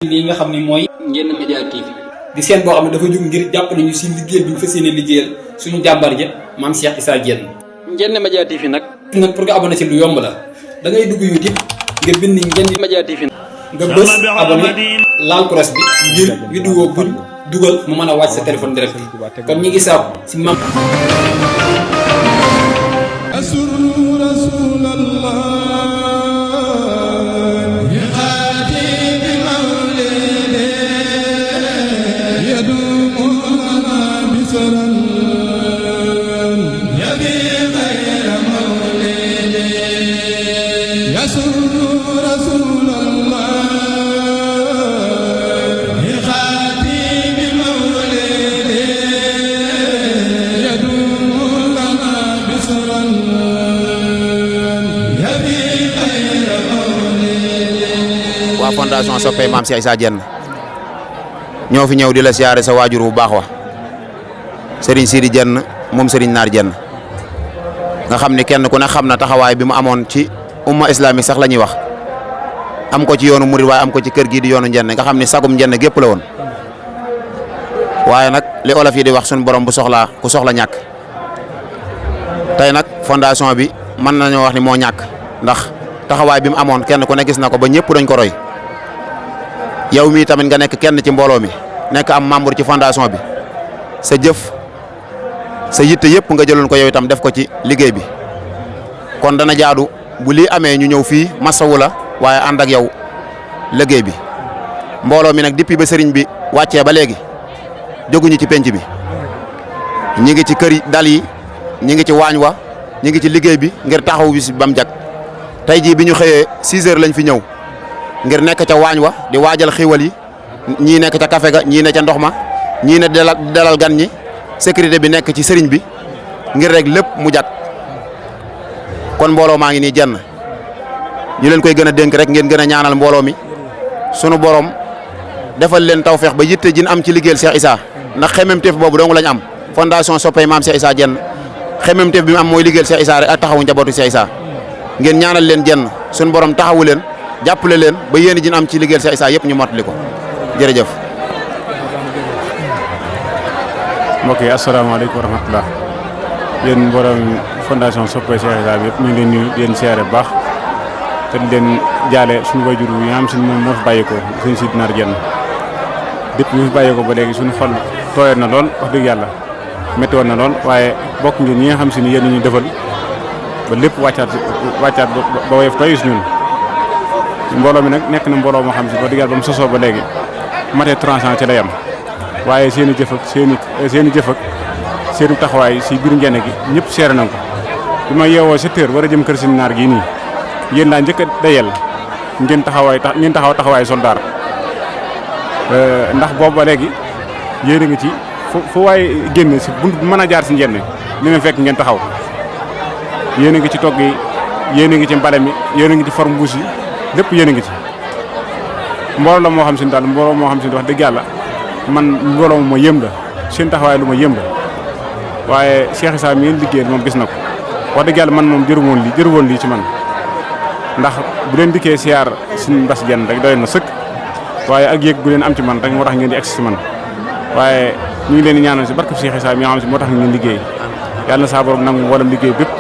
lii nga xam ne mooy Ndiéné Média TV di seen boo xam ne dafa jóg ngir jàppale ñu si liggéey bi ñu fas yéene liggéeyal suñu jàmbar ja maam Cheikh Issa Diène. Ndiéné Média TV nag pour nga abonné si lu yomb la da ngay dugg YouTube nga bind Ndiéné Média TV nga bës abonné laal cloche bi ngir vidéo buñ dugal mu mën a wàcc sa téléphone direct kon ñi ngi saabu si mam fondation soppey maam Cheikh Issa Diène ñoo fi ñëw di la siyaare sa waajur bu baax wa Serigne Sidi Diène moom Serigne Naar Diène nga xam ni kenn ku ne xam na taxawaay bi mu amoon ci umma islamique sax la ñuy wax am ko ci yoonu murid waaye am ko ci kër gii di yoonu Ndiéné nga xam ni sagum Ndiéné gépp la woon waaye nag li olof yi di wax suñu borom bu soxlaa ku soxla ñàkk tey nag fondation bi mën nañoo wax ni moo ñàkk ndax taxawaay bi mu amoon kenn ku ne gis na ko ba ñëpp dañ ko roy yow mii tamit nga nekk kenn ci mbooloo mi nekk am membre ci fondation bi sa jëf sa yitte yëpp nga jëloon ko yow itam def ko ci liggéey bi kon dana jaadu bu lii amee ñu ñëw fii masawu la waaye ànd ak yow liggéey bi mbooloo mi nag depuis ba sëriñ bi wàccee ba léegi jóguñu ci penc bi ñi ngi ci kër yi dal yi ñi ngi ci waañ wa ñi ngi ci liggéey bi ngir taxaw bis ba mu jag tey jii bi ñu xëyee 6 heures lañ fi ñëw ngir nekk ca waañ wa di waajal xiwal yi ñii nekk ca café ga ñii ne ca ndox ma ñii ne dalal gan ñi sécurité bi nekk ci sëriñ bi ngir rek lépp mu jag kon mbooloo maa ngi nii jenn ñu leen koy gën a dénk rek ngeen gën a ñaanal mbooloo mi sunu borom defal leen tawfeex ba yitte jin am ci liggéeyal Cheikh Issa ndax xememteef boobu dong lañ am fondation soppey maam Cheikh Issa Diène xememteef bi mu am mooy liggéeyal Cheikh Issa rek ak taxawu njabootu Cheikh Issa ngeen ñaanal leen jenn sunu borom taxawu leen jàppale leen ba yéen jin am ci liggéeyal Cheikh Issa yëpp ñu mottali ko jërëjëf. mbokk yi asalaamaaleykum wa rahmatulah yéen mboolem fondation soppey Cheikh Issa bi yëpp ñu ngi leen nuyu di leen siyaare bu baax te di leen jaale suñu wajur yi nga xam si moom moo fi bàyyeekoo suñu Sidi Naar Diène depuis ñu fi bàyyeekoo ba léegi suñu xol tooyoon na lool wax dëgg yàlla métti woon na lool waaye bokk ngeen ñi nga xam si ni yéen ñu defal ba lépp wàccaat ba woyof toy si ñun. mbooloo mi nag nekk na mbooloo moo xam si wax dëgg yàlla ba mu sosoo ba léegi matee 30 ans ci la yam waaye seen i jëf ak seen i jëf ak seen i taxawaay si biir Ndiéné gi ñëpp seere nañ ko bi ma yeewoo 7 heures war a jëm kër si naar gii nii yéen daa njëkk a dayel ngeen taxaw taxawaay soldaar ndax boobu ba léegi yéen a ngi ci fu waaye génn si bunt bu mën a jaar si Ndiéné li na fekk ngeen taxaw yéen a ngi ci togg yi yéen a ngi ci mbale mi yéen a ngi ci forme mbuus yi lépp yéen a ngi ci mbooloo la moo xam si ne daal mbooloo moo xam si ne wax dëgg yàlla man mbooloo ma yëm la seen taxawaay lu ma yëm la waaye Cheikh Issa mi liggéey moom gis na ko wax dëgg yàlla man moom jëru woon lii ci man ndax bu leen dikkee siyaar suñu Bass Diène rek doy na sëkk waaye ak yéeg gu leen am ci man rek moo tax ngeen di egsi si man waaye ñu ngi leen di ñaanal si barke Cheikh Issa mi nga xam si moo tax ngeen liggéey yàlla na saa borom nangu mboolem liggéey bépp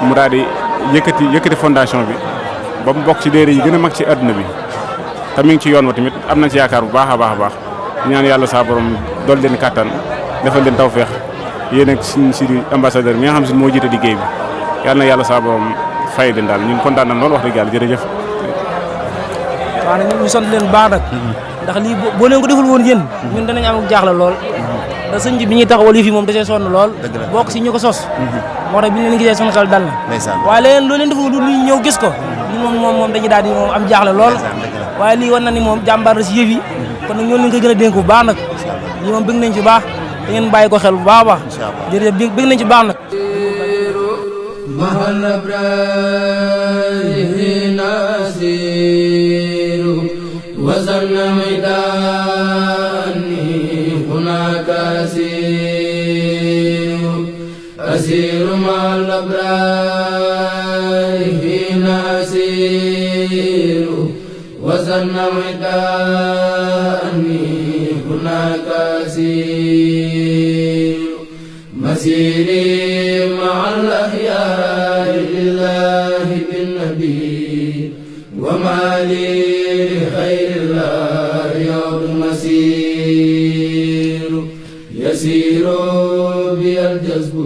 mu daal di yëkkati fondation bi ba mu bokk ci déere yi gën a mag ci àdduna bi te mi ngi ci yoon wa tamit am na ci yaakaar bu baax a baax ñaan yàlla saa borom dool leen kàttan defal leen tawfeex yéen ak suñu Sidi ambassadeur mi nga xam si moo jiite liggéey bi yàlla na yàlla saa borom fay leen daal ñun kontaan nañ lool wax dëgg yàlla jërëjëf. waaw nag ñu sant leen baax nag ndax lii boo leen ko deful woon yéen ñun danañ am ak jaaxle lool ndax sëñ bi ñuy taxawal yi fi moom da cee sonn lool bokk si ñu ko sos moo tax bi ñu leen gisee suñu xel dal na waaye leneen loo leen deful lu ñëw gis ko moom dañuy daal di moom am jaaxle lool waaye lii war na ni moom jàmbaar la si yëf yi kon nag ñoo leen koy gën a dénk bu baax nag lii moom bëgg nañ ci baax da ngeen bàyyi ko xel bu baax a baax jërëjëf bëgg nañ ci baax nag أسير مع الأبرار في نسير نويت أني هناك أسير مسيري مع الأخيار لله بالنبي وما لي لخير الله يوم مسير يسير بي الجذب